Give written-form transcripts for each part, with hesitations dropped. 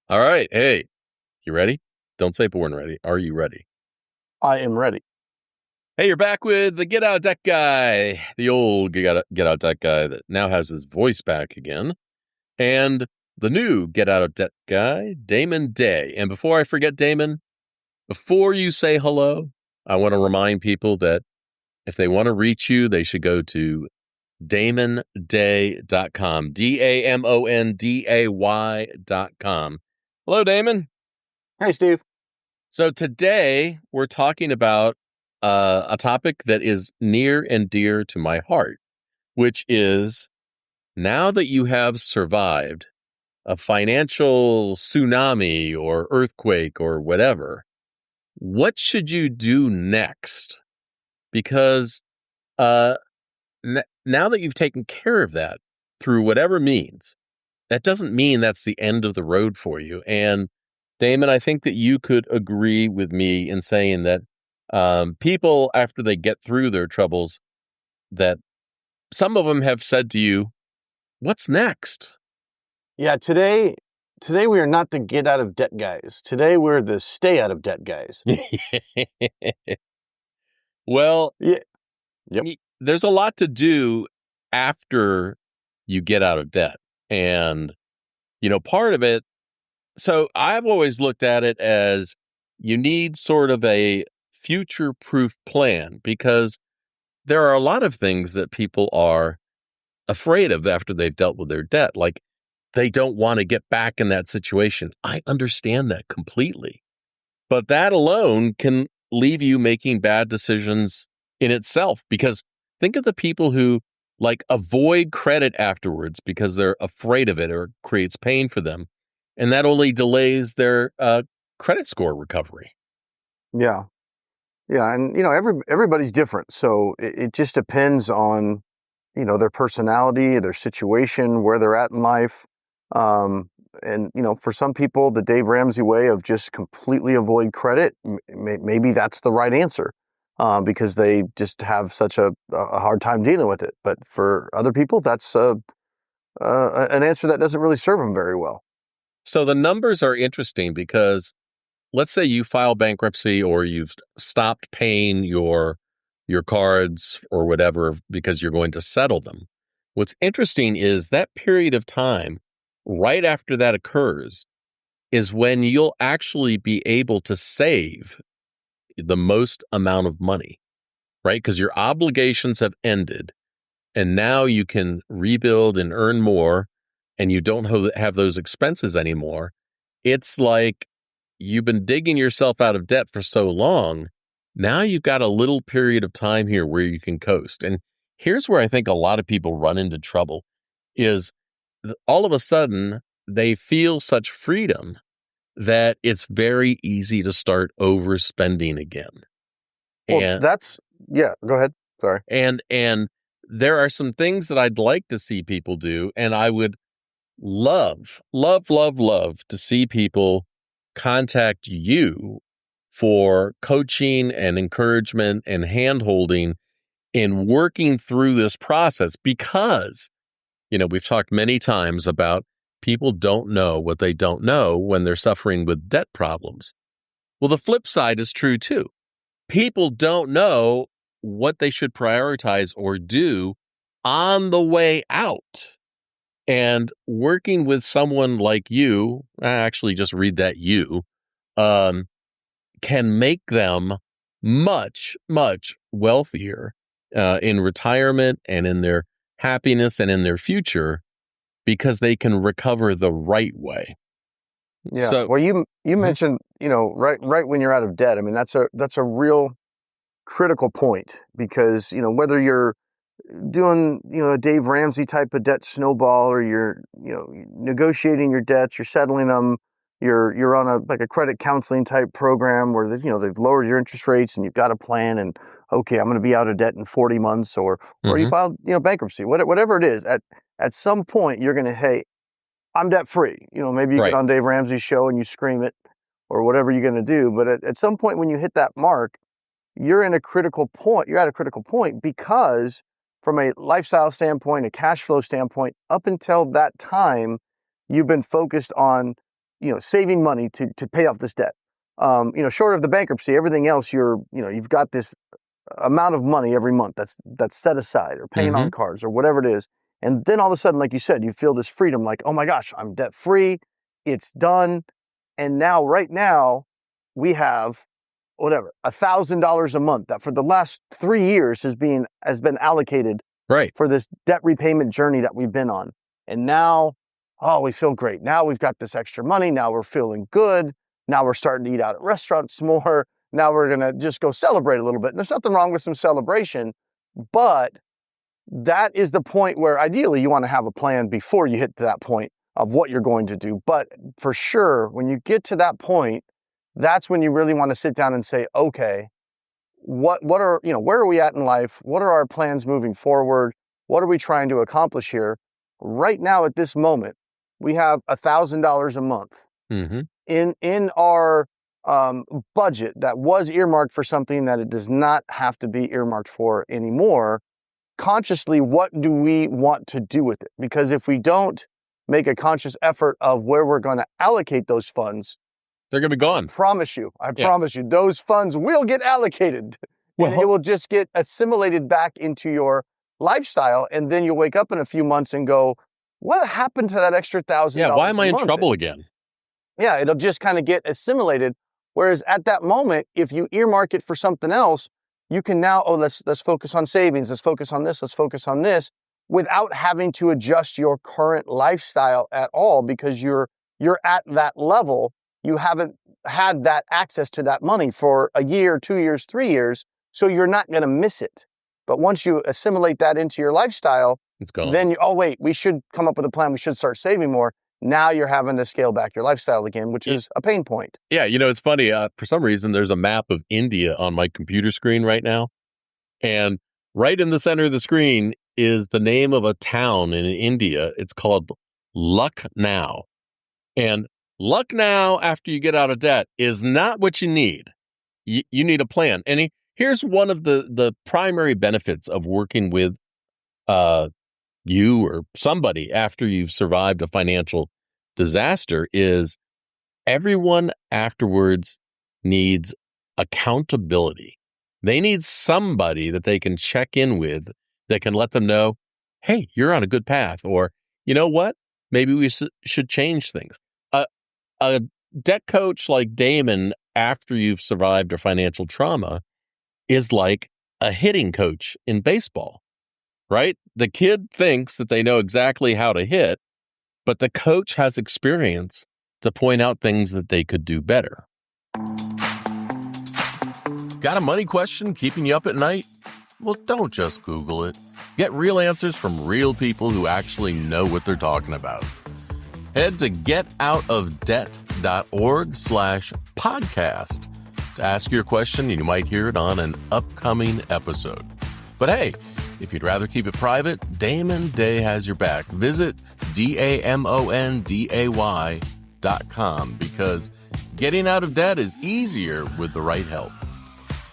All right. Hey, you ready? Don't say born ready. Are you ready? I am ready. Hey, you're back with the Get Out Deck guy, the old Get Out Deck guy that now has his voice back again, and the new Get Out of Debt guy, Damon Day. And before I forget, Damon, before you say hello, I want to remind people that if they want to reach you, they should go to damonday.com, DAMONDAY.com. Hello, Damon. Hey, Steve. So today we're talking about a topic that is near and dear to my heart, which is now that you have survived a financial tsunami or earthquake or whatever, what should you do next? Because uh, now that you've taken care of that through whatever means, that doesn't mean that's the end of the road for you. And Damon, I think that you could agree with me in saying that people, after they get through their troubles, that some of them have said to you, "What's next?" Yeah, today we are not the get out of debt guys. Today we're the stay out of debt guys. Well, Yeah. Yep. there's a lot to do after you get out of debt. And, part of it, so I've always looked at it as you need sort of a future proof plan because there are a lot of things that people are afraid of after they've dealt with their debt. Like they don't want to get back in that situation. I understand that completely. But that alone can leave you making bad decisions in itself because think of the people who like avoid credit afterwards because they're afraid of it or it creates pain for them. And that only delays their credit score recovery. Yeah. Yeah. And everybody's different. So it just depends on, their personality, their situation, where they're at in life. And for some people, the Dave Ramsey way of just completely avoid credit, maybe that's the right answer. Because they just have such a hard time dealing with it. But for other people, that's an answer that doesn't really serve them very well. So the numbers are interesting because let's say you file bankruptcy or you've stopped paying your cards or whatever because you're going to settle them. What's interesting is that period of time right after that occurs is when you'll actually be able to save the most amount of money, right? Because your obligations have ended and now you can rebuild and earn more and you don't have those expenses anymore. It's like you've been digging yourself out of debt for so long. Now you've got a little period of time here where you can coast. And here's where I think a lot of people run into trouble is all of a sudden they feel such freedom that it's very easy to start overspending again. Well, And yeah, go ahead. Sorry. and there are some things that I'd like to see people do, and I would love to see people contact you for coaching and encouragement and handholding in working through this process because, we've talked many times about people don't know what they don't know when they're suffering with debt problems. Well, the flip side is true too. People don't know what they should prioritize or do on the way out. And working with someone like you, I actually just read that um, can make them much wealthier in retirement and in their happiness and in their future because they can recover the right way. Yeah. So, Well, you mhm, mentioned, right when you're out of debt. I mean, that's a real critical point because, whether you're doing, a Dave Ramsey type of debt snowball or you're, negotiating your debts, you're settling them, you're on a credit counseling type program where they've lowered your interest rates and you've got a plan and okay, I'm going to be out of debt in 40 months or you mhm, filed, bankruptcy, whatever it is, at some point you're going to, hey, I'm debt free. Maybe you get right. on Dave Ramsey's show and you scream it or whatever you're going to do. But at some point when you hit that mark, you're in a critical point. You're at a critical point because from a lifestyle standpoint, a cash flow standpoint, up until that time, you've been focused on, saving money to pay off this debt. Short of the bankruptcy, everything else you've got this amount of money every month that's set aside or paying Mm-hmm. on cards or whatever it is. And then all of a sudden, like you said, you feel this freedom, like, oh my gosh, I'm debt free. It's done. And now, right now, we have whatever, $1,000 a month that for the last 3 years has been allocated Right. for this debt repayment journey that we've been on. And now, oh, we feel great. Now we've got this extra money. Now we're feeling good. Now we're starting to eat out at restaurants more. Now we're going to just go celebrate a little bit. And there's nothing wrong with some celebration, but that is the point where ideally you want to have a plan before you hit to that point of what you're going to do. But for sure, when you get to that point, that's when you really want to sit down and say, okay, what are, where are we at in life? What are our plans moving forward? What are we trying to accomplish here? Right now, at this moment, we have $1,000 a month Mm-hmm. in our budget that was earmarked for something that it does not have to be earmarked for anymore. Consciously, what do we want to do with it? Because if we don't make a conscious effort of where we're going to allocate those funds, They're going to be gone. I promise you, those funds will get allocated and it will just get assimilated back into your lifestyle. And then you'll wake up in a few months and go, what happened to that extra $1,000? Yeah, why am I in month? trouble again? Yeah, it'll just kind of get assimilated. Whereas at that moment, if you earmark it for something else, you can now, let's focus on savings, let's focus on this, without having to adjust your current lifestyle at all, because you're at that level. You haven't had that access to that money for a year, 2 years, 3 years, so you're not going to miss it. But once you assimilate that into your lifestyle, It's gone. then wait, we should come up with a plan. We should start saving more. Now you're having to scale back your lifestyle again, which is a pain point. Yeah, it's funny. For some reason, there's a map of India on my computer screen right now. And right in the center of the screen is the name of a town in India. It's called Lucknow. And Lucknow, after you get out of debt, is not what you need. You need a plan. And here's one of the primary benefits of working with you or somebody after you've survived a financial disaster is everyone afterwards needs accountability. They need somebody that they can check in with that can let them know, hey, you're on a good path. Or, you know what? Maybe we should change things. A debt coach like Damon, after you've survived a financial trauma, is like a hitting coach in baseball, right? The kid thinks that they know exactly how to hit, but the coach has experience to point out things that they could do better. Got a money question keeping you up at night? Well, don't just Google it. Get real answers from real people who actually know what they're talking about. Head to getoutofdebt.org/podcast to ask your question, and you might hear it on an upcoming episode. But hey, if you'd rather keep it private, Damon Day has your back. Visit DAMONDAY.com because getting out of debt is easier with the right help.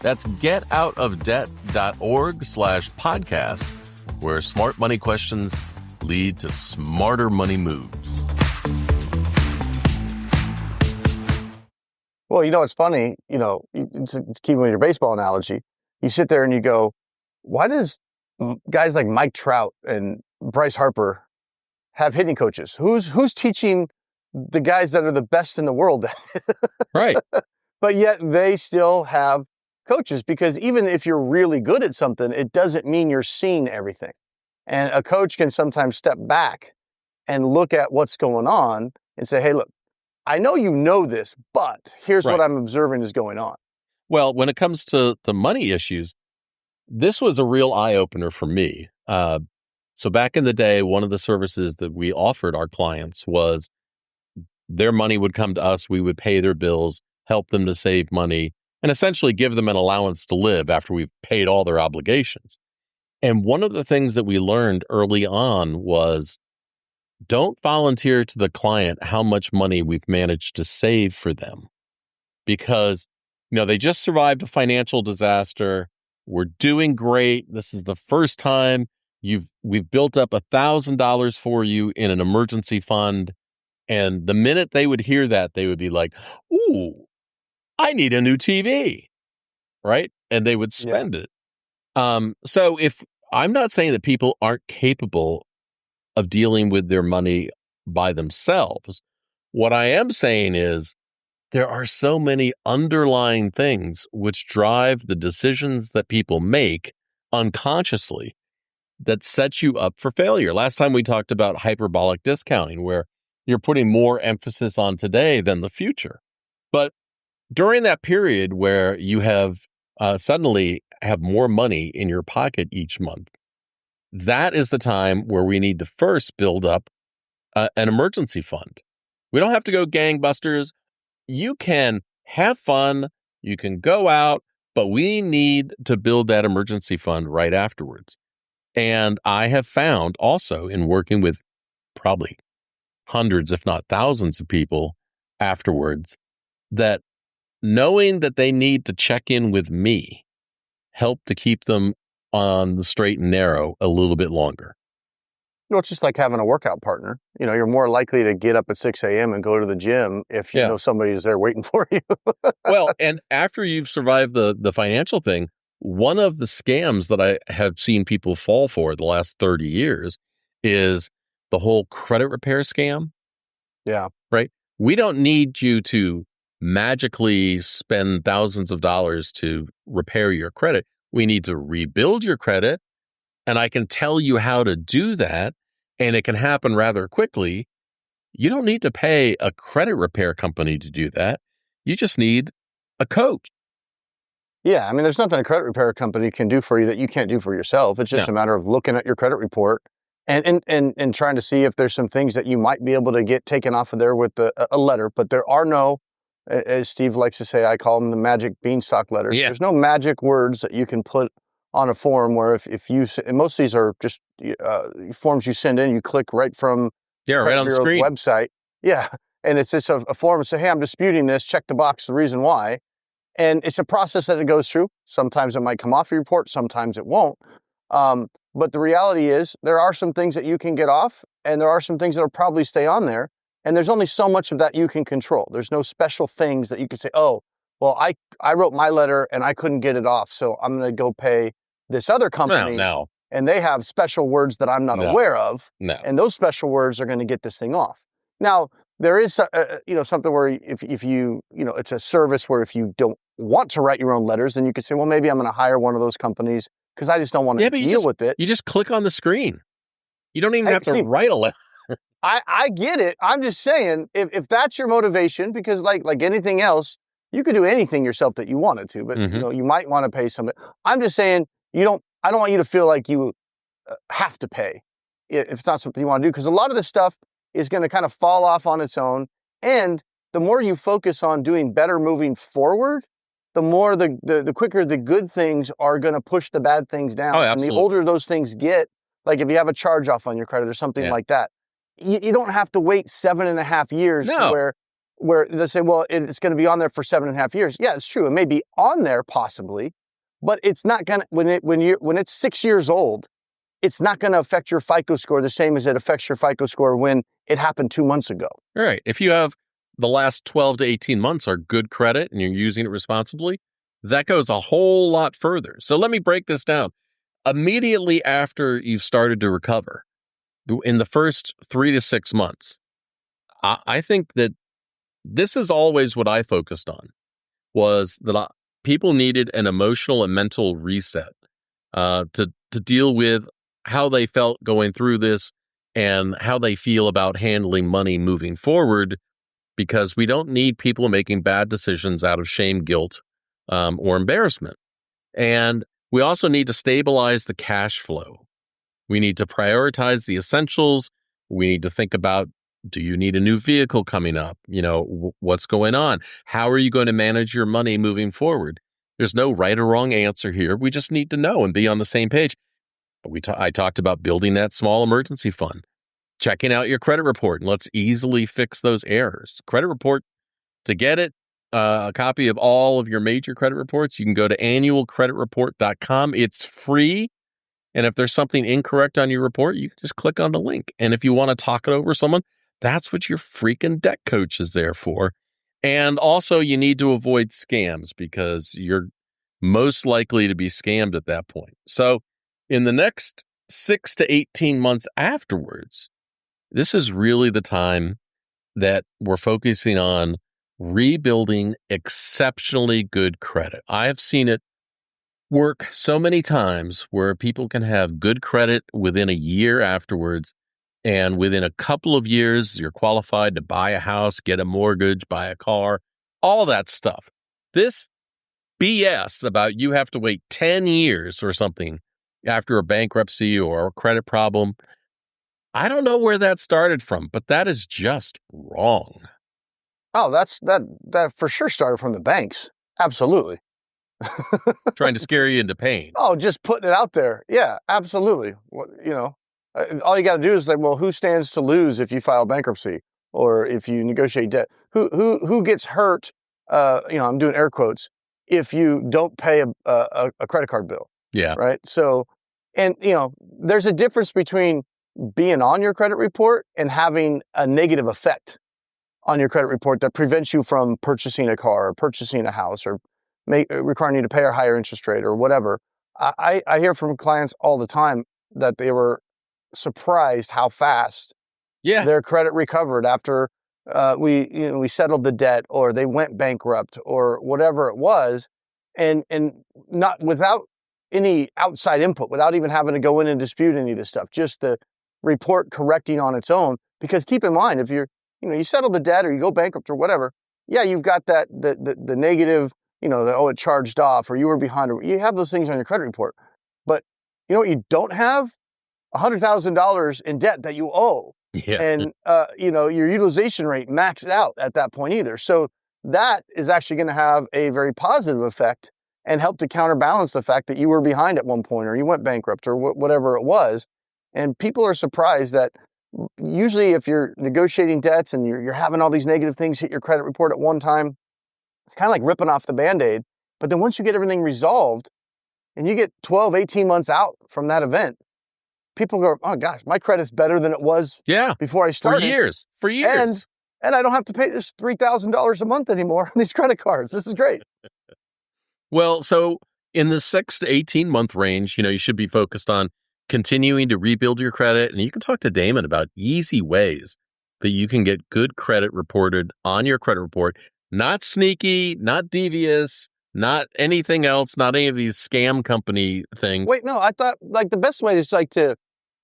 That's getoutofdebt.org/podcast, where smart money questions lead to smarter money moves. Well, it's funny, to keep with your baseball analogy, you sit there and you go, why does guys like Mike Trout and Bryce Harper have hitting coaches? Who's teaching the guys that are the best in the world? Right. But yet they still have coaches, because even if you're really good at something, it doesn't mean you're seeing everything. And a coach can sometimes step back and look at what's going on and say, hey, look, I know you know this, but here's what I'm observing is going on. Well, when it comes to the money issues, this was a real eye-opener for me. So back in the day, one of the services that we offered our clients was their money would come to us, we would pay their bills, help them to save money, and essentially give them an allowance to live after we've paid all their obligations. And one of the things that we learned early on was don't volunteer to the client how much money we've managed to save for them, because they just survived a financial disaster. We're doing great. This is the first time we've built up $1,000 for you in an emergency fund, And the minute they would hear that, they would be like, ooh, I need a new TV, right? And they would Yeah. spend it. So if I'm not saying that people aren't capable of dealing with their money by themselves, what I am saying is there are so many underlying things which drive the decisions that people make unconsciously that sets you up for failure. Last time we talked about hyperbolic discounting, where you're putting more emphasis on today than the future. But during that period where you have suddenly have more money in your pocket each month, that is the time where we need to first build up an emergency fund. We don't have to go gangbusters. You can have fun. You can go out, but we need to build that emergency fund right afterwards. And I have found also in working with probably hundreds, if not thousands of people afterwards, that knowing that they need to check in with me helped to keep them on the straight and narrow a little bit longer. Well, it's just like having a workout partner. You're more likely to get up at 6 a.m. and go to the gym if you Yeah. know somebody is there waiting for you. Well, and after you've survived the financial thing, one of the scams that I have seen people fall for the last 30 years is the whole credit repair scam, Yeah. right? We don't need you to magically spend thousands of dollars to repair your credit. We need to rebuild your credit. And I can tell you how to do that. And it can happen rather quickly. You don't need to pay a credit repair company to do that. You just need a coach. Yeah. I mean, there's nothing a credit repair company can do for you that you can't do for yourself. It's just No. a matter of looking at your credit report and trying to see if there's some things that you might be able to get taken off of there with a letter. But there are no, as Steve likes to say, I call them the magic beanstalk letters. Yeah. There's no magic words that you can put on a form where if you, and most of these are just forms you send in, you click right from Yeah, right Credit on the Bureau's screen. website. Yeah. And it's just a form and say, hey, I'm disputing this, check the box, the reason why. And it's a process that it goes through. Sometimes it might come off your report, sometimes it won't. But the reality is there are some things that you can get off and there are some things that will probably stay on there. And there's only so much of that you can control. There's no special things that you can say, oh, well, I wrote my letter and I couldn't get it off, so I'm going to go pay this other company. No. And they have special words that I'm not aware of. No. And those special words are going to get this thing off. Now, there is, something where if you, it's a service where if you don't want to write your own letters, then you could say, well, maybe I'm going to hire one of those companies because I just don't want to deal with it. You just click on the screen. You don't even have to Steve, write a letter. I get it. I'm just saying, if that's your motivation, because like anything else, you could do anything yourself that you wanted to, but you might want to pay somebody. I'm just saying, I don't want you to feel like you have to pay if it's not something you want to do, because a lot of this stuff is going to kind of fall off on its own. And the more you focus on doing better moving forward, the more the quicker the good things are going to push the bad things down. Oh, and the older those things get, like if you have a charge off on your credit or something like that, you don't have to wait 7.5 years to where they say, well, it's going to be on there for 7.5 years. Yeah, it's true. It may be on there possibly, but it's not going to, when it's 6 years old, it's not going to affect your FICO score the same as it affects your FICO score when it happened 2 months ago. All right. If you have the last 12 to 18 months are good credit and you're using it responsibly, that goes a whole lot further. So let me break this down. Immediately after you've started to recover, in the first 3 to 6 months, I think that this is always what I focused on, was that people needed an emotional and mental reset to deal with how they felt going through this and how they feel about handling money moving forward, because we don't need people making bad decisions out of shame, guilt, or embarrassment. And we also need to stabilize the cash flow. We need to prioritize the essentials. We need to think about, do you need a new vehicle coming up? What's going on? How are you going to manage your money moving forward? There's no right or wrong answer here. We just need to know and be on the same page. I talked about building that small emergency fund, checking out your credit report, and let's easily fix those errors. Credit report, to get it, a copy of all of your major credit reports, you can go to annualcreditreport.com. It's free. And if there's something incorrect on your report, you can just click on the link. And if you want to talk it over with someone, That's what your freaking debt coach is there for. And also, you need to avoid scams because you're most likely to be scammed at that point. So, in the next 6 to 18 months afterwards, this is really the time that we're focusing on rebuilding exceptionally good credit. I have seen it work so many times where people can have good credit within a year afterwards. And within a couple of years, you're qualified to buy a house, get a mortgage, buy a car, all that stuff. This BS about you have to wait 10 years or something after a bankruptcy or a credit problem. I don't know where that started from, but that is just wrong. Oh, that for sure started from the banks. Absolutely. Trying to scare you into pain. Oh, just putting it out there. Yeah, absolutely. All you got to do is like, well, who stands to lose if you file bankruptcy or if you negotiate debt? Who gets hurt? I'm doing air quotes if you don't pay a credit card bill. Yeah. Right. So, and there's a difference between being on your credit report and having a negative effect on your credit report that prevents you from purchasing a car or purchasing a house or requiring you to pay a higher interest rate or whatever. I hear from clients all the time that they were surprised how fast their credit recovered after we settled the debt or they went bankrupt or whatever it was, and not without any outside input, without even having to go in and dispute any of this stuff, just the report correcting on its own. Because keep in mind, if you settle the debt or you go bankrupt or whatever, yeah, you've got that the negative, it charged off or you were behind, or you have those things on your credit report. But you know what you don't have? $100,000 in debt that you owe. Yeah. And, your utilization rate maxed out at that point either. So that is actually going to have a very positive effect and help to counterbalance the fact that you were behind at one point or you went bankrupt or whatever it was. And people are surprised that usually if you're negotiating debts and you're having all these negative things hit your credit report at one time, it's kind of like ripping off the Band-Aid. But then once you get everything resolved and you get 12, 18 months out from that event, people go, oh gosh, my credit's better than it was before I started. For years. And I don't have to pay this $3,000 a month anymore on these credit cards. This is great. Well, so in the 6 to 18 month range, you should be focused on continuing to rebuild your credit. And you can talk to Damon about easy ways that you can get good credit reported on your credit report. Not sneaky, not devious, not anything else, not any of these scam company things. Wait, no, I thought like the best way is like to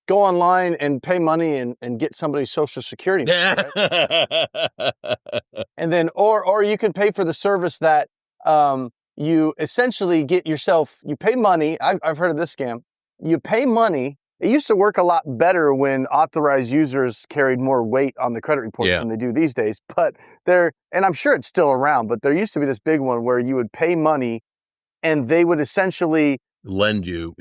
go online and pay money and get somebody's social security number, right? And then, or you can pay for the service that you essentially get yourself, you pay money. I've heard of this scam. You pay money. It used to work a lot better when authorized users carried more weight on the credit report than they do these days. But and I'm sure it's still around, but there used to be this big one where you would pay money and they would essentially lend you,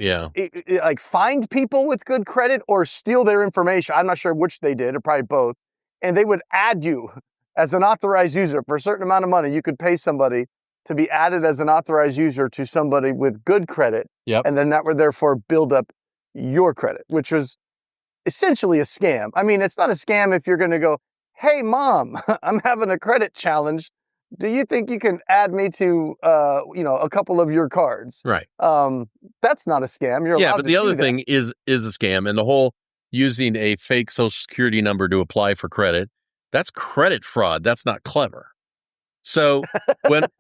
like find people with good credit or steal their information. I'm not sure which they did, or probably both. And they would add you as an authorized user for a certain amount of money. You could pay somebody to be added as an authorized user to somebody with good credit. And then that would therefore build up your credit, which was essentially a scam. I mean, it's not a scam if you're going to go, hey, mom, I'm having a credit challenge. Do you think you can add me to, a couple of your cards? Right. That's not a scam. You're allowed but the other thing is a scam. And the whole using a fake social security number to apply for credit, that's credit fraud. That's not clever. So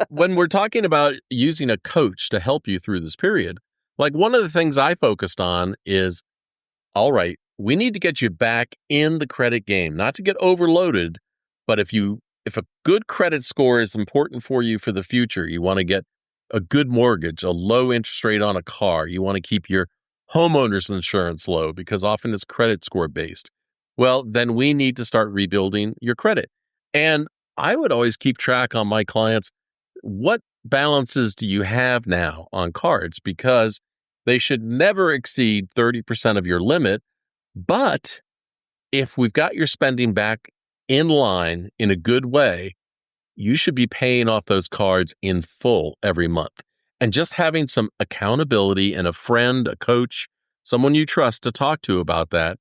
when we're talking about using a coach to help you through this period, like one of the things I focused on is, all right, we need to get you back in the credit game, not to get overloaded, but if a good credit score is important for you for the future, you want to get a good mortgage, a low interest rate on a car, you want to keep your homeowner's insurance low because often it's credit score based. Well, then we need to start rebuilding your credit. And I would always keep track on my clients. What balances do you have now on cards? Because they should never exceed 30% of your limit. But if we've got your spending back in line in a good way, you should be paying off those cards in full every month. And just having some accountability and a friend, a coach, someone you trust to talk to about that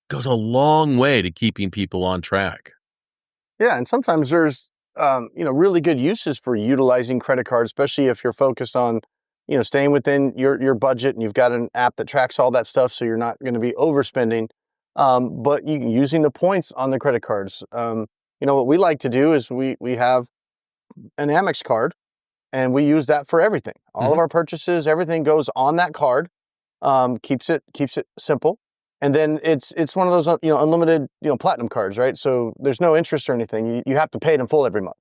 goes a long way to keeping people on track. Yeah, and sometimes there's really good uses for utilizing credit cards, especially if you're focused on staying within your budget and you've got an app that tracks all that stuff, so you're not going to be overspending. But using the points on the credit cards. What we like to do is we have an Amex card, and we use that for everything. All of Mhm. our purchases, everything goes on that card. Keeps it simple. And then it's one of those unlimited platinum cards, right? So there's no interest or anything. You have to pay it in full every month.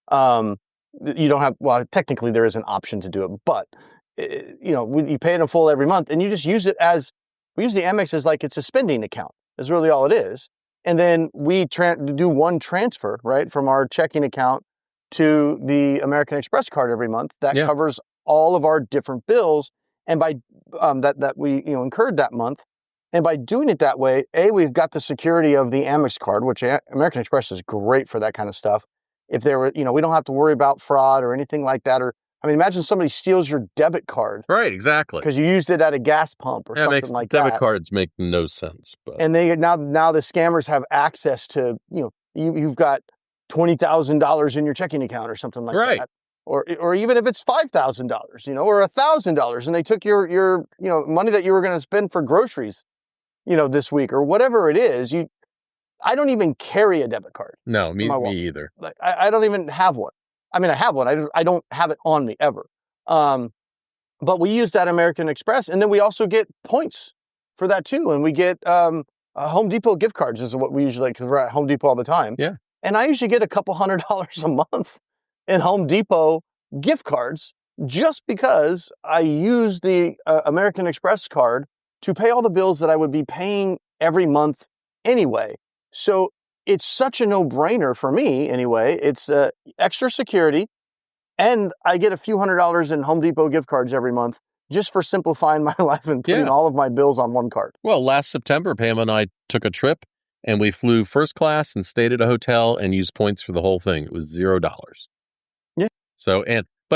Um, you don't have, well, technically there is an option to do it, but you pay it in full every month, and you just use it as, we use the Amex as like it's a spending account is really all it is. And then we do one transfer, right, from our checking account to the American Express card every month. That Yeah. covers all of our different bills, and by that we incurred that month. And by doing it that way, we've got the security of the Amex card, which American Express is great for that kind of stuff. If there were, we don't have to worry about fraud or anything like that. Or, I mean, imagine somebody steals your debit card Right, exactly. because you used it at a gas pump or something like debit that. cards make no sense, but And they now the scammers have access to, you've got $20,000 in your checking account or something like right. that. Or even if it's $5,000, or $1,000, and they took your money that you were going to spend for groceries, this week or whatever it is. I don't even carry a debit card. No, me My wallet. either. Like I don't even have one. I mean, I have one. I don't have it on me ever. But we use that American Express, and then we also get points for that too. And we get Home Depot gift cards is what we usually, because we're at Home Depot all the time. Yeah. And I usually get a couple $100 a month in Home Depot gift cards just because I use the American Express card to pay all the bills that I would be paying every month anyway. So it's such a no-brainer for me anyway. It's extra security, and I get a few $100s in Home Depot gift cards every month just for simplifying my life and putting all of my bills on one card. Well, last September, Pam and I took a trip, and we flew first class and stayed at a hotel and used points for the whole thing. It was $0. Yeah. So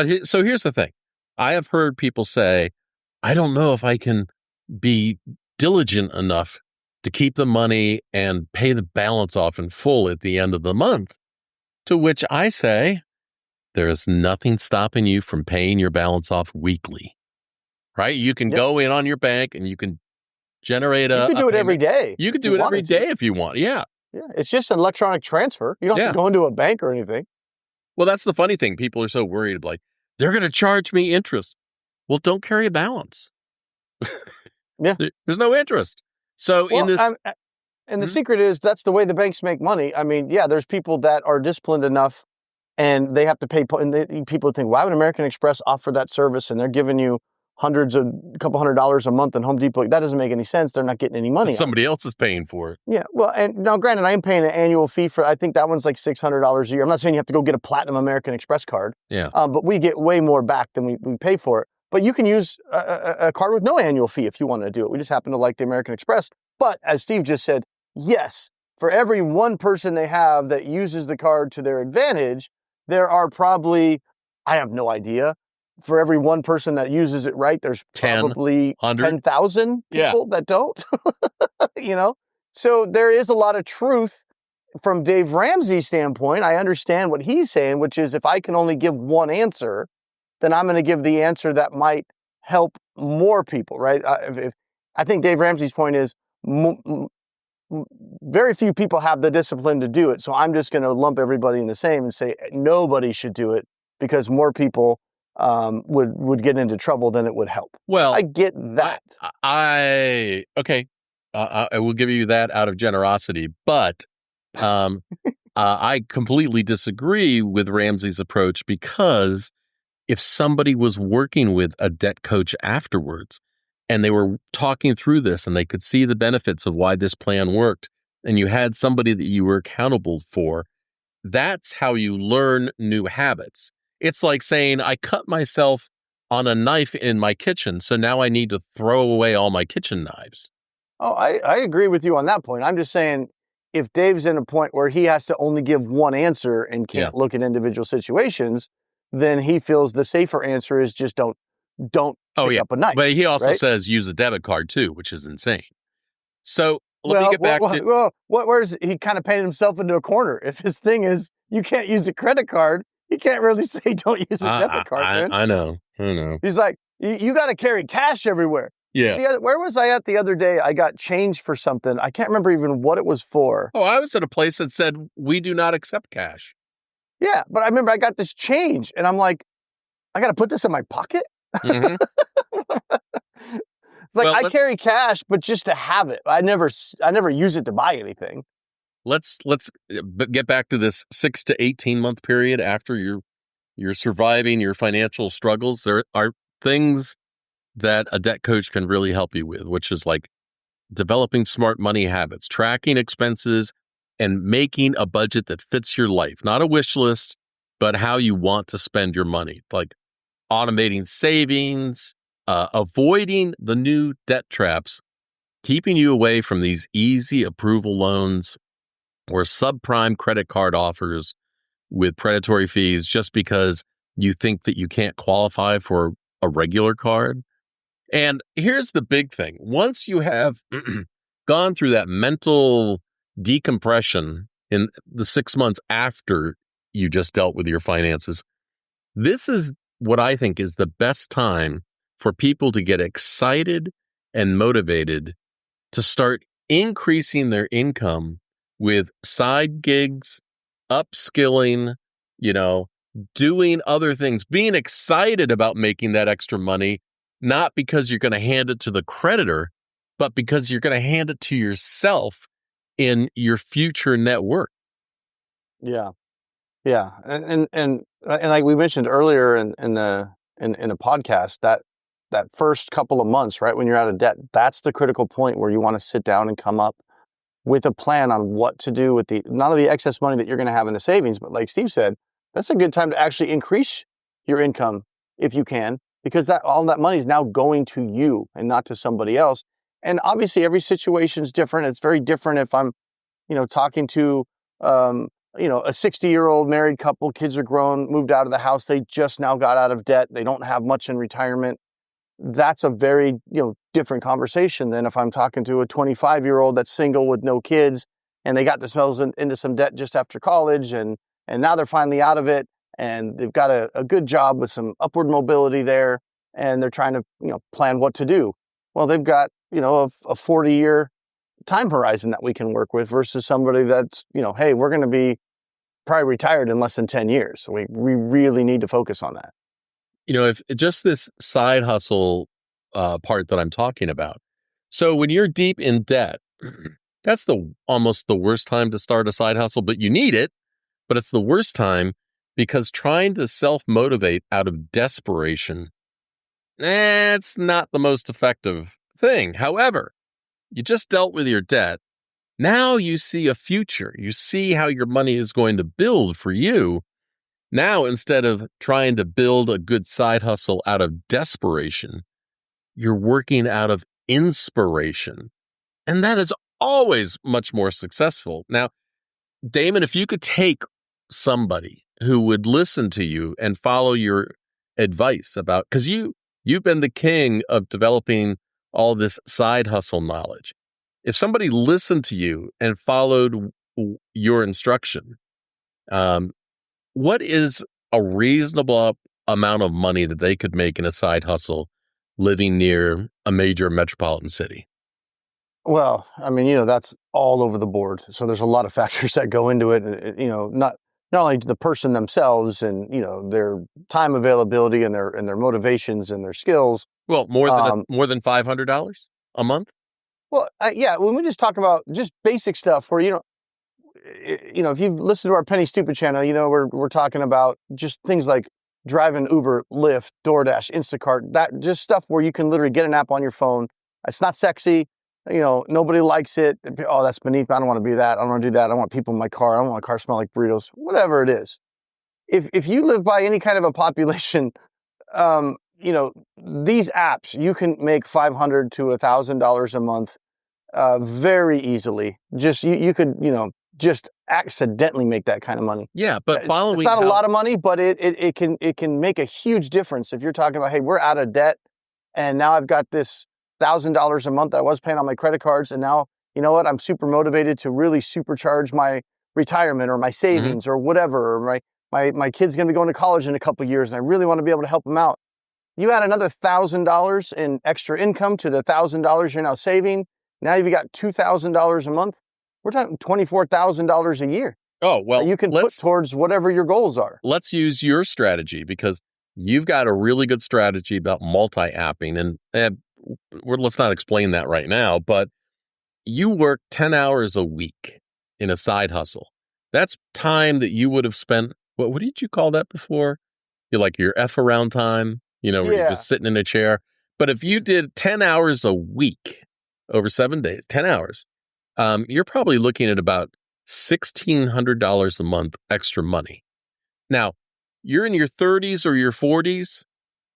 here's the thing. I have heard people say, I don't know if I can be diligent enough to keep the money and pay the balance off in full at the end of the month. To which I say, there is nothing stopping you from paying your balance off weekly, right? You can go in on your bank and you can generate You could do it every day. You could do it every day if you want. Yeah. Yeah. It's just an electronic transfer. You don't have to go into a bank or anything. Well, that's the funny thing. People are so worried, like, they're going to charge me interest. Well, don't carry a balance. Yeah. There's no interest. So and the secret is that's the way the banks make money. I mean, yeah, there's people that are disciplined enough and they have to pay. And people think, why would American Express offer that service? And they're giving you a couple $100s a month in Home Depot. That doesn't make any sense. They're not getting any money. Somebody else is paying for it. Yeah. Well, and now granted, I am paying an annual fee for, I think that one's like $600 a year. I'm not saying you have to go get a platinum American Express card. Yeah. But we get way more back than we pay for it. But you can use a card with no annual fee if you want to do it. We just happen to like the American Express. But as Steve just said, yes, for every one person they have that uses the card to their advantage, there are probably, I have no idea, for every one person that uses it right, there's probably 10,000 people that don't. So there is a lot of truth from Dave Ramsey's standpoint. I understand what he's saying, which is if I can only give one answer, then I'm going to give the answer that might help more people, right? I think Dave Ramsey's point is very few people have the discipline to do it. So I'm just going to lump everybody in the same and say nobody should do it because more people would get into trouble than it would help. Well, I get that. I will give you that out of generosity, but I completely disagree with Ramsey's approach because if somebody was working with a debt coach afterwards and they were talking through this and they could see the benefits of why this plan worked and you had somebody that you were accountable for, that's how you learn new habits. It's like saying, I cut myself on a knife in my kitchen, so now I need to throw away all my kitchen knives. Oh, I agree with you on that point. I'm just saying, if Dave's in a point where he has to only give one answer and can't look at individual situations, then he feels the safer answer is just don't pick up a knife. But he also says use a debit card too, which is insane. So let me get back to Where's he kind of painted himself into a corner? If his thing is you can't use a credit card, you can't really say don't use a debit card, man. I know. I know. He's like, you got to carry cash everywhere. Yeah. Where was I at the other day? I got change for something. I can't remember even what it was for. Oh, I was at a place that said we do not accept cash. Yeah, but I remember I got this change, and I'm like, I got to put this in my pocket? Mm-hmm. It's like, I carry cash, but just to have it. I never use it to buy anything. Let's get back to this 6 to 18 month period after you're surviving your financial struggles. There are things that a debt coach can really help you with, which is like developing smart money habits, tracking expenses, and making a budget that fits your life. Not a wish list, but how you want to spend your money. Like automating savings, avoiding the new debt traps, keeping you away from these easy approval loans or subprime credit card offers with predatory fees just because you think that you can't qualify for a regular card. And here's the big thing. Once you have gone through that mental decompression in the 6 months after you just dealt with your finances, this is what I think is the best time for people to get excited and motivated to start increasing their income with side gigs, upskilling, doing other things, being excited about making that extra money, not because you're going to hand it to the creditor, but because you're going to hand it to yourself in your future net worth. Yeah. Yeah. And like we mentioned earlier in a podcast, that first couple of months, right, when you're out of debt, that's the critical point where you want to sit down and come up with a plan on what to do with not only the excess money that you're going to have in the savings, but like Steve said, that's a good time to actually increase your income if you can, because all that money is now going to you and not to somebody else. And obviously every situation is different. It's very different if I'm, talking to, a 60-year-old married couple, kids are grown, moved out of the house. They just now got out of debt. They don't have much in retirement. That's a very, different conversation than if I'm talking to a 25-year-old that's single with no kids and they got themselves into some debt just after college and now they're finally out of it and they've got a good job with some upward mobility there and they're trying to, plan what to do. Well, they've got, a 40-year time horizon that we can work with versus somebody that's, hey, we're going to be probably retired in less than 10 years. So we really need to focus on that. If just this side hustle part that I'm talking about. So when you're deep in debt, that's almost the worst time to start a side hustle, but you need it. But it's the worst time because trying to self-motivate out of desperation, it's not the most effective thing. However, you just dealt with your debt. Now you see a future. You see how your money is going to build for you. Now, instead of trying to build a good side hustle out of desperation, you're working out of inspiration. And that is always much more successful. Now, Damon, if you could take somebody who would listen to you and follow your advice because you've been the king of developing all this side hustle knowledge. If somebody listened to you and followed your instruction, what is a reasonable amount of money that they could make in a side hustle living near a major metropolitan city? Well, I mean, that's all over the board. So there's a lot of factors that go into it. Not only the person themselves and their time availability and their motivations and their skills. Well, more than $500 a month. Well, yeah. When we just talk about just basic stuff, where if you've listened to our Penny Stupid channel, we're talking about just things like driving Uber, Lyft, DoorDash, Instacart, that just stuff where you can literally get an app on your phone. It's not sexy. Nobody likes it. Oh, that's beneath me. I don't want to be that. I don't want to do that. I want people in my car. I don't want my car to smell like burritos, whatever it is. If you live by any kind of a population, these apps, you can make $500 to $1,000 a month very easily. Just you could, just accidentally make that kind of money. Yeah, but following it's not a lot of money, but it can make a huge difference if you're talking about, hey, we're out of debt and now I've got this $1,000 a month that I was paying on my credit cards, and now you know what, I'm super motivated to really supercharge my retirement or my Hmm. savings or whatever, or my kid's going to be going to college in a couple of years and I really want to be able to help them out. You add another $1,000 in extra income to the $1,000 you're now saving. Now you've got $2,000 a month. We're talking $24,000 a year Oh, that well, you can put towards whatever your goals are. let's use your strategy because you've got a really good strategy about multi-apping and let's not explain that right now, but you work 10 hours a week in a side hustle. That's time that you would have spent. What did you call that before? You like your F around time, where you're Yeah. just sitting in a chair. But if you did 10 hours a week over 7 days, 10 hours, you're probably looking at about $1,600 a month extra money. Now, you're in your 30s or your 40s.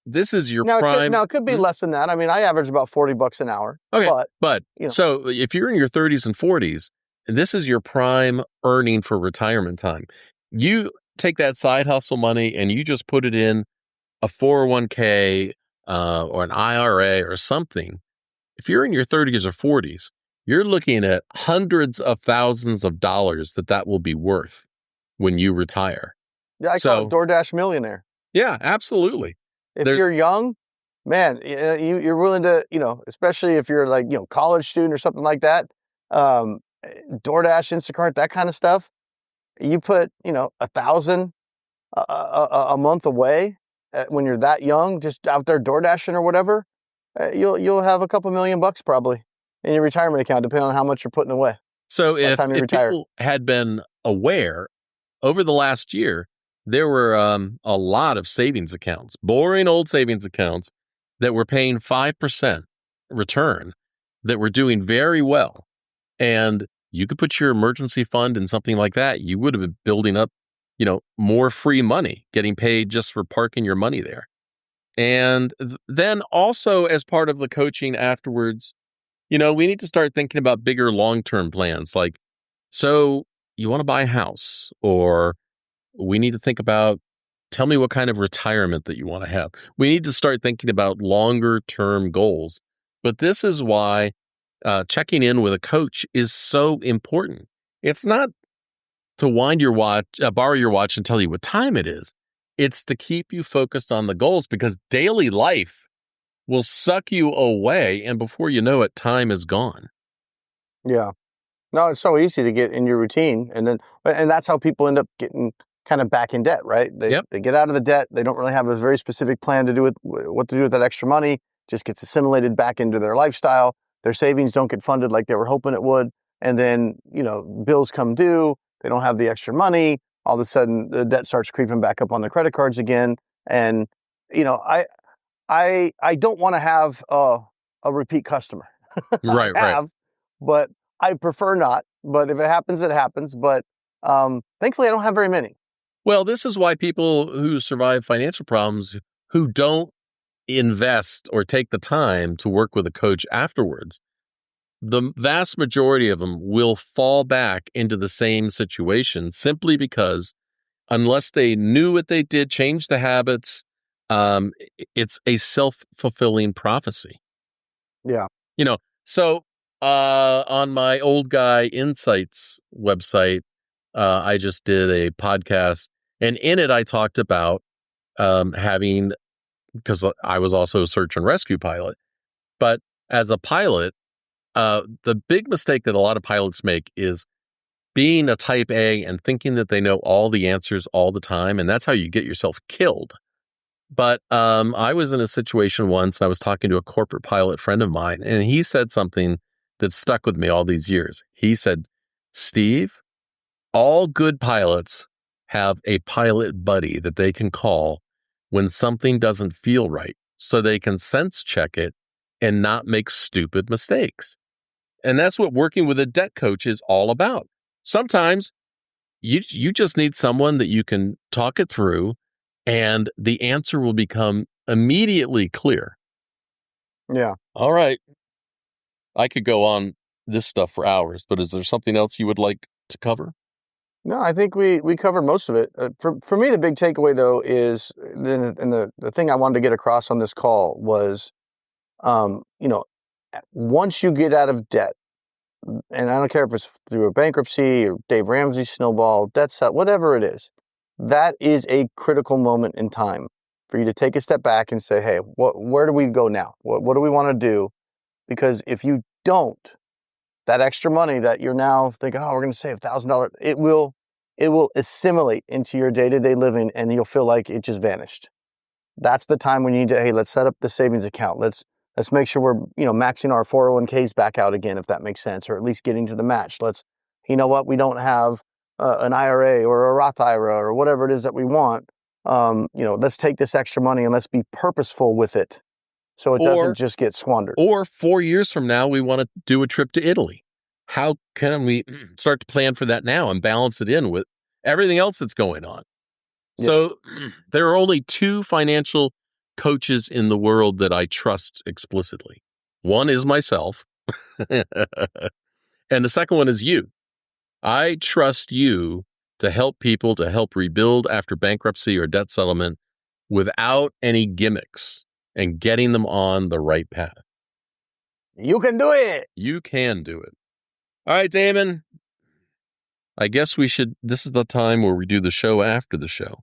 This is your prime. Now it could be Mhm. less than that. I mean, I average about $40 an hour, Okay. but But you know, so if you're in your 30s and 40s, this is your prime earning for retirement time. You take that side hustle money and you just put it in a 401k or an IRA or something. If you're in your 30s or 40s, you're looking at hundreds of thousands of dollars that will be worth when you retire. yeah, I call it So, DoorDash millionaire. yeah, absolutely. If There's you're young, man, you're willing to, especially if you're like, college student or something like that, um, DoorDash, Instacart, that kind of stuff. You put, 1,000 a month away when you're that young, just out there door dashing or whatever, you'll have a couple $1,000,000 probably in your retirement account, depending on how much you're putting away so by the if time you if retire. people had been aware over the last year, there were a lot of savings accounts, boring old savings accounts that were paying 5% return that were doing very well. And you could put your emergency fund in something like that. You would have been building up, more free money, getting paid just for parking your money there. And then also as part of the coaching afterwards, we need to start thinking about bigger long-term plans. Like, so you want to buy a house, or we need to think about, tell me what kind of retirement that you want to have. We need to start thinking about longer term goals. But this is why checking in with a coach is so important. It's not to wind your watch, borrow your watch and tell you what time it is. It's to keep you focused on the goals because daily life will suck you away. And before you know it, time is gone. Yeah. No, it's so easy to get in your routine, and that's how people end up getting kind of back in debt, right? They Yep. they get out of the debt. They don't really have a very specific plan to do with what to do with that extra money. Just gets assimilated back into their lifestyle. Their savings don't get funded like they were hoping it would, and then bills come due. They don't have the extra money. All of a sudden, the debt starts creeping back up on the credit cards again, and you know, I I don't want to have a repeat customer. I Right, right. have, but I prefer not. But if it happens, it happens. But thankfully, I don't have very many. Well, this is why people who survive financial problems who don't invest or take the time to work with a coach afterwards, the vast majority of them will fall back into the same situation simply because unless they knew what they did, change the habits, it's a self-fulfilling prophecy. Yeah. You know, so on my Old Guy Insights website, I just did a podcast, and in it, I talked about having, because I was also a search and rescue pilot, but as a pilot, the big mistake that a lot of pilots make is being a type A and thinking that they know all the answers all the time, and that's how you get yourself killed. But I was in a situation once, and I was talking to a corporate pilot friend of mine, and he said something that stuck with me all these years. He said, Steve, all good pilots have a pilot buddy that they can call when something doesn't feel right, so they can sense check it and not make stupid mistakes. And that's what working with a debt coach is all about. Sometimes you just need someone that you can talk it through and the answer will become immediately clear. Yeah. All right, I could go on this stuff for hours, but is there something else you would like to cover? No, I think we covered most of it. For me, the big takeaway though is, and the thing I wanted to get across on this call was, um, you know, once you get out of debt, and I don't care if it's through a bankruptcy or Dave Ramsey snowball, debt set, whatever it is, that is a critical moment in time for you to take a step back and say, hey, where do we go now? What do we want to do? Because if you don't, that extra money that you're now thinking, oh, we're going to save $1,000, it will assimilate into your day-to-day living, and you'll feel like it just vanished. That's the time when you need to, hey, let's set up the savings account. Let's make sure we're, maxing our 401ks back out again, if that makes sense, or at least getting to the match. You know what, we don't have an IRA or a Roth IRA or whatever it is that we want. Let's take this extra money and let's be purposeful with it, so it doesn't just get squandered. Or 4 years from now, we want to do a trip to Italy. How can we start to plan for that now and balance it in with everything else that's going on? Yeah. So there are only 2 financial coaches in the world that I trust explicitly. One is myself, and the second one is you. I trust you to help people to help rebuild after bankruptcy or debt settlement without any gimmicks and getting them on the right path. You can do it. You can do it. All right, Damon. I guess this is the time where we do the show after the show.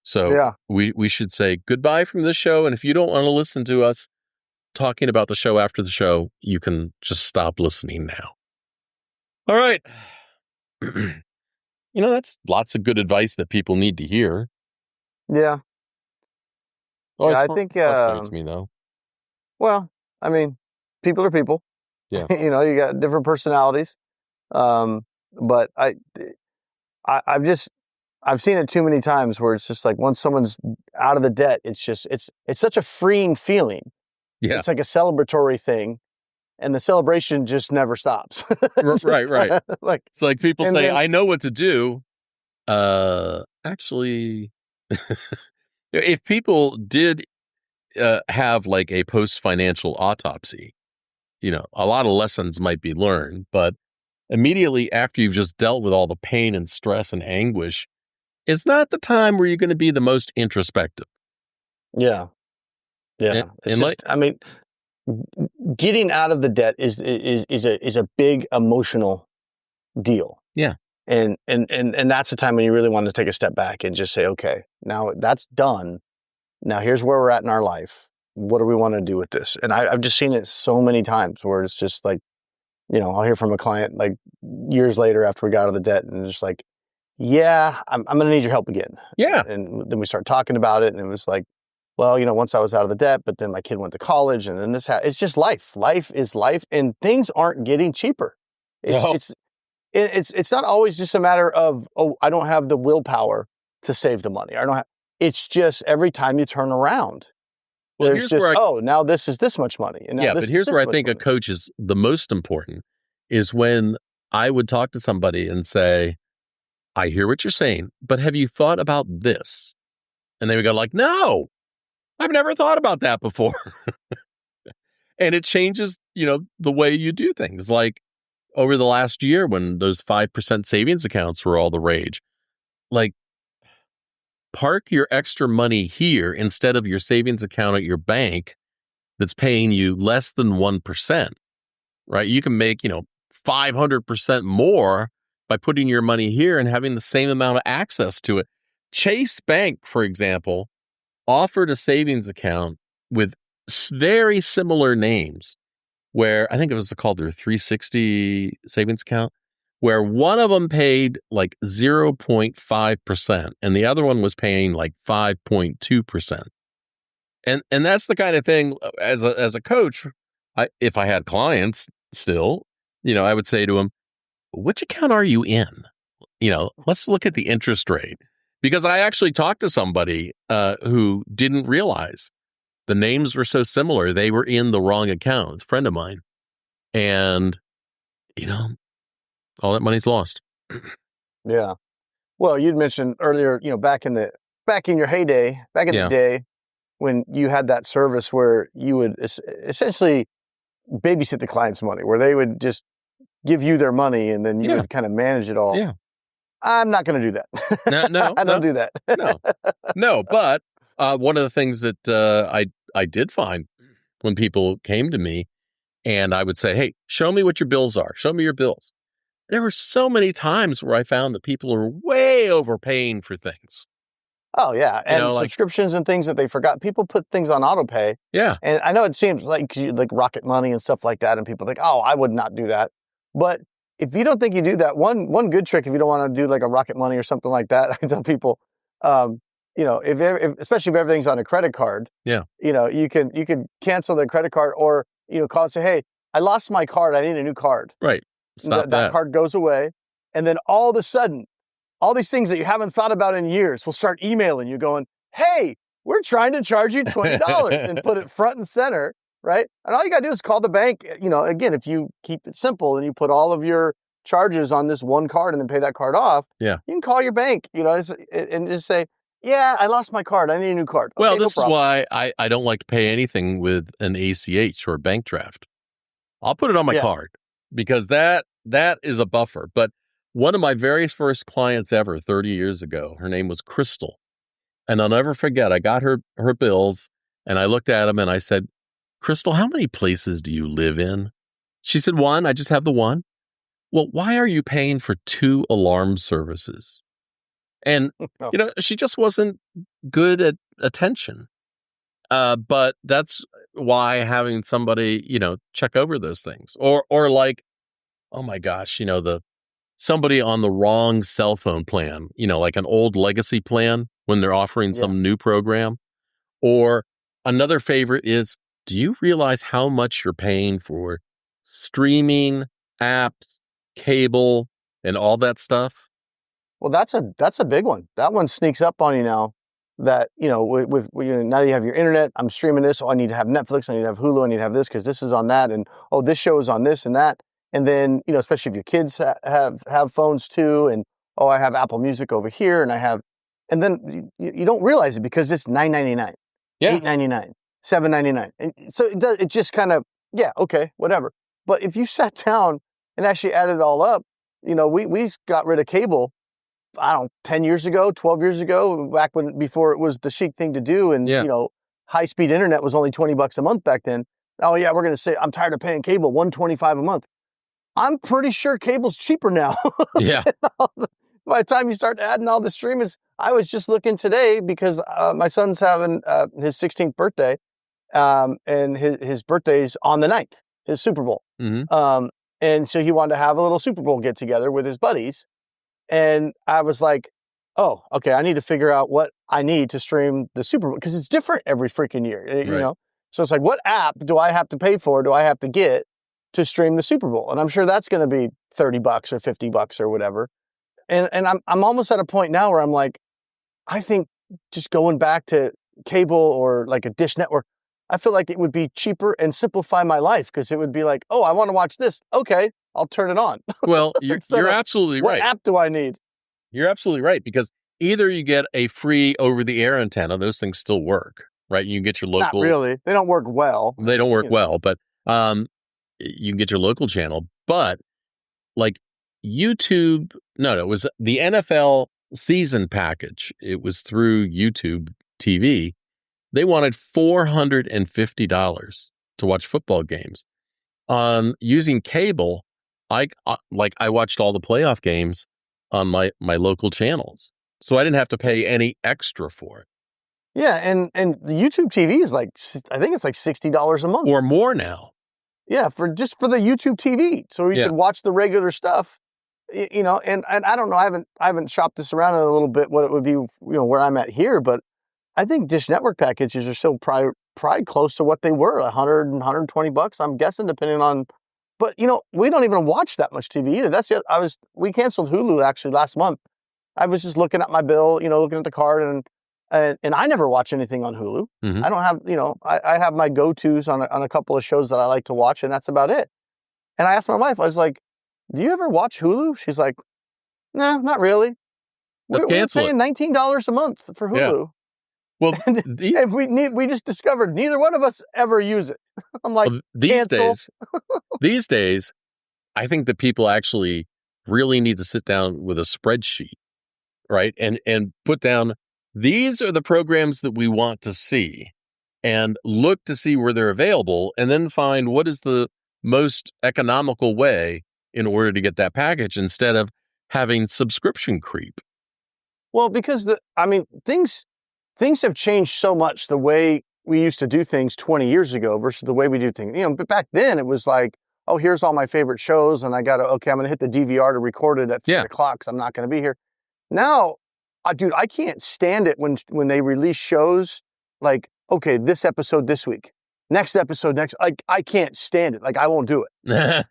So yeah. we should say goodbye from this show. And if you don't want to listen to us talking about the show after the show, you can just stop listening now. All right. That's lots of good advice that people need to hear. Yeah. I think frustrates me though. Well, I mean, people are people. Yeah. You got different personalities. But I've seen it too many times where it's just like once someone's out of the debt, it's such a freeing feeling. Yeah. It's like a celebratory thing, and the celebration just never stops. Right. It's like people say, I know what to do. Actually, if people did have like a post-financial autopsy, a lot of lessons might be learned, but immediately after you've just dealt with all the pain and stress and anguish, it's not the time where you're going to be the most introspective. Yeah. Getting out of the debt is a big emotional deal. Yeah. And that's the time when you really want to take a step back and just say, okay, now that's done. Now here's where we're at in our life. What do we want to do with this? And I've just seen it so many times where it's just like, I'll hear from a client like years later after we got out of the debt, and it's just like, yeah, I'm going to need your help again. Yeah. And then we start talking about it, and it was like, well, once I was out of the debt, but then my kid went to college, and then it's just life. Life is life, and things aren't getting cheaper. It's not always just a matter of, oh, I don't have the willpower to save the money. It's just every time you turn around, there's just, now this is this much money. And but here's where I think a coach is the most important, is when I would talk to somebody and say, I hear what you're saying, but have you thought about this? And they would go like, no, I've never thought about that before. And it changes, the way you do things. Like over the last year when those 5% savings accounts were all the rage, like park your extra money here instead of your savings account at your bank that's paying you less than 1%, right? You can make, 500% more by putting your money here and having the same amount of access to it. Chase Bank, for example, offered a savings account with very similar names, where I think it was called their 360 savings account, where one of them paid like 0.5% and the other one was paying like 5.2%. And that's the kind of thing as a coach, if I had clients still, I would say to them, which account are you in? Let's look at the interest rate. Because I actually talked to somebody who didn't realize the names were so similar. They were in the wrong account. It's a friend of mine. And, all that money's lost. Yeah. Well, you'd mentioned earlier, back in your heyday, the day when you had that service where you would essentially babysit the client's money, where they would just give you their money and then you would kind of manage it all. Yeah. I'm not going to do that. No, I don't do that. No. But one of the things that I did find when people came to me and I would say, hey, show me what your bills are. Show me your bills. There were so many times where I found that people are way overpaying for things. Oh yeah, You and know, like, subscriptions and things that they forgot. People put things on auto pay, yeah, and I know it seems like Rocket Money and stuff like that, and people think, oh, I would not do that. But if you don't think you do that, one good trick if you don't want to do like a Rocket Money or something like that, I tell people, um, if especially if everything's on a credit card, yeah, you can cancel the credit card or call and say, hey, I lost my card, I need a new card. right. Stop That that. card goes away, and then all of a sudden all these things that you haven't thought about in years will start emailing you going, hey, we're trying to charge you $20 and put it front and center, right? And all you got to do is call the bank. Again, if you keep it simple and you put all of your charges on this one card and then pay that card off, Yeah. you can call your bank, and just say, yeah, I lost my card. I need a new card. Well, Okay, no this is problem. why I don't like to pay anything with an ACH or a bank draft. I'll put it on my Yeah. card because that is a buffer. But one of my very first clients ever 30 years ago, her name was Crystal. And I'll never forget, I got her bills and I looked at them and I said, Crystal, how many places do you live in? She said, one. I just have the one. Well, why are you paying for 2 alarm services? And, Oh, she just wasn't good at attention. But that's why having somebody, check over those things or like, oh my gosh, somebody on the wrong cell phone plan, like an old legacy plan when they're offering yeah. some new program. Or another favorite is, do you realize how much you're paying for streaming, apps, cable, and all that stuff? Well, that's a big one. That one sneaks up on you now. That with now you have your internet. I'm streaming this. Oh, I need to have Netflix. I need to have Hulu. I need to have this because this is on that, and oh, this show is on this and that. And then especially if your kids have phones too, and oh, I have Apple Music over here, and then you don't realize it because it's $9.99, Yeah. $8.99, $7.99, and so it just kind of yeah, okay, whatever. But if you sat down and actually added it all up, we got rid of cable, I don't know, 10 years ago, 12 years ago, before it was the chic thing to do. And, Yeah. high speed internet was only $20 a month back then. Oh yeah, we're going to say, I'm tired of paying cable, $125 a month. I'm pretty sure cable's cheaper now. Yeah. By the time you start adding all the streamers, I was just looking today because my son's having his 16th birthday, and his birthday's on the 9th, his Super Bowl. Hmm. And so he wanted to have a little Super Bowl get together with his buddies. And I was like, oh, okay, I need to figure out what I need to stream the Super Bowl because it's different every freaking year, Right. So it's like, what app do I have to pay for? Do I have to get to stream the Super Bowl? And I'm sure that's going to be $30 or $50 or whatever. And I'm almost at a point now where I'm like, I think just going back to cable or like a dish network, I feel like it would be cheaper and simplify my life because it would be like, oh, I want to watch this. Okay, I'll turn it on. Well, you're Instead you're of, absolutely what right. app do I need? You're absolutely right because either you get a free over-the-air antenna, those things still work, right? You get your Not local. really. They don't work well. They don't work You know. well, but you can get your local channel. But like YouTube, no, it was the NFL season package. It was through YouTube TV. They wanted $450 to watch football games. On using cable, I watched all the playoff games on my local channels, so I didn't have to pay any extra for it Yeah, and the YouTube TV is like, I think it's like $60 a month. or more now. Yeah, for the YouTube TV, so you Yeah. can watch the regular stuff. And I don't know. I haven't shopped this around in a little bit. What it would be, where I'm at here, but I think Dish Network packages are still probably close to what they were, 100 and $120. I'm guessing, depending on. But we don't even watch that much TV either. That's it. We canceled Hulu actually last month. I was just looking at my bill, looking at the card, and I never watch anything on Hulu. Mhm. I don't have, I have my go-tos on a couple of shows that I like to watch, and that's about it. And I asked my wife, I was like, do you ever watch Hulu? She's like, no, not really. Let's We're cancel it. paying $19 a month for Yeah. Hulu. Well, And these, we just discovered neither one of us ever use it. I'm like, these cancel. these days, I think that people actually really need to sit down with a spreadsheet, right? And put down, these are the programs that we want to see and look to see where they're available and then find what is the most economical way in order to get that package instead of having subscription creep. Well, because things have changed so much the way we used to do things 20 years ago versus the way we do things. But back then it was like, oh, here's all my favorite shows, and I'm going to hit the DVR to record it at 3 o'clock because I'm not going to be here. Now, dude, I can't stand it when they release shows like, okay, this episode this week, next episode next. I can't stand it. Like, I won't do it.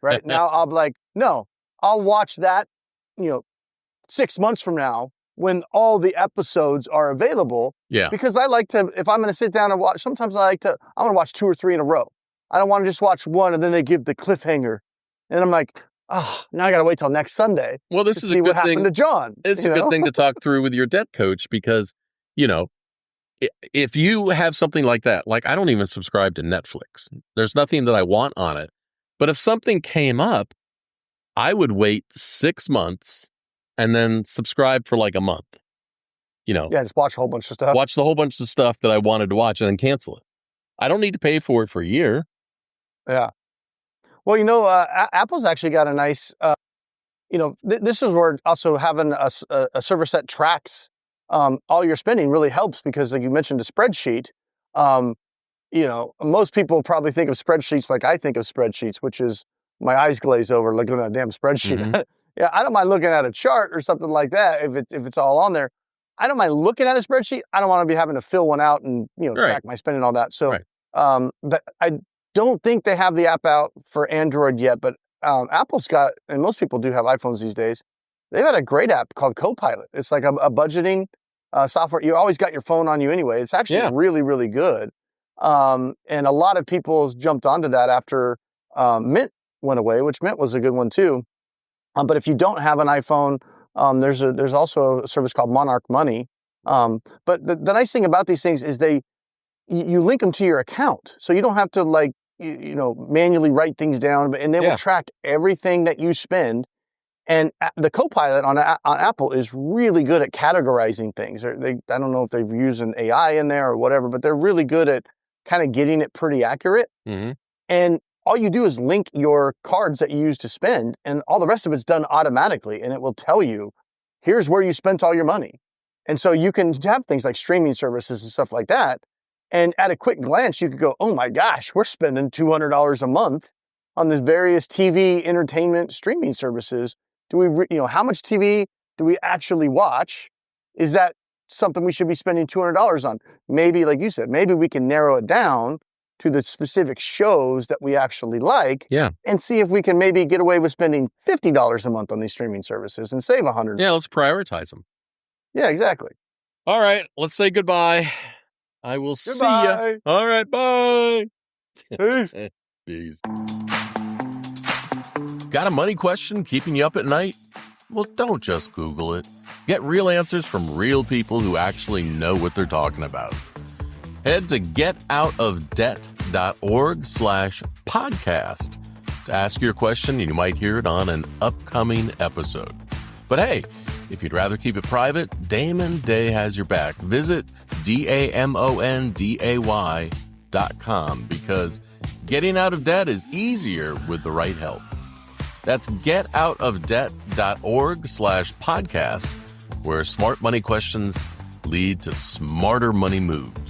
Right now, I'll be like, no, I'll watch that, 6 months from now when all the episodes are available. Yeah. Because I like to, if I'm going to sit down and watch, sometimes I want to watch 2 or 3 in a row. I don't want to just watch one and then they give the cliffhanger. And I'm like, oh, now I got to wait till next Sunday. Well, this to is see a good what happened thing to John. It's a good thing to talk through with your debt coach because, if you have something like that, like I don't even subscribe to Netflix. There's nothing that I want on it. But if something came up, I would wait 6 months and then subscribe for like a month. Yeah, just watch a whole bunch of stuff. Watch the whole bunch of stuff that I wanted to watch and then cancel it. I don't need to pay for it for a year. Yeah. Well, Apple's actually got a nice, this is where also having a service that tracks all your spending really helps because, like you mentioned, a spreadsheet. Most people probably think of spreadsheets like I think of spreadsheets, which is my eyes glaze over looking at a damn spreadsheet. Mm-hmm. Yeah, I don't mind looking at a chart or something like that if it's all on there. I don't mind looking at a spreadsheet. I don't want to be having to fill one out and track my spending and all that. So I don't think they have the app out for Android yet, but Apple's got, and most people do have iPhones these days. They've got a great app called Copilot. It's like a budgeting software. You always got your phone on you anyway. It's actually really, really good. And a lot of people jumped onto that after Mint went away, which Mint was a good one too. But if you don't have an iPhone, there's also a service called Monarch Money. But the nice thing about these things is you link them to your account, so you don't have to manually write things down. And they will track everything that you spend. And the Copilot on Apple is really good at categorizing things. I don't know if they've used an AI in there or whatever, but they're really good at kind of getting it pretty accurate. Mm-hmm. And all you do is link your cards that you use to spend, and all the rest of it's done automatically. And it will tell you, here's where you spent all your money. And so you can have things like streaming services and stuff like that. And at a quick glance, you could go, oh my gosh, we're spending $200 a month on these various TV entertainment streaming services. Do we, how much TV do we actually watch? Is that something we should be spending $200 on? Maybe, like you said, maybe we can narrow it down to the specific shows that we actually like, and see if we can maybe get away with spending $50 a month on these streaming services and save $100. Yeah, let's prioritize them. Yeah, exactly. All right, let's say goodbye. I will see you. All right, bye. Peace. Got a money question keeping you up at night? Well, don't just Google it. Get real answers from real people who actually know what they're talking about. Head to getoutofdebt.org/podcast to ask your question, and you might hear it on an upcoming episode. But hey, if you'd rather keep it private, Damon Day has your back. Visit DAMONDAY.com because getting out of debt is easier with the right help. That's getoutofdebt.org/podcast, where smart money questions lead to smarter money moves.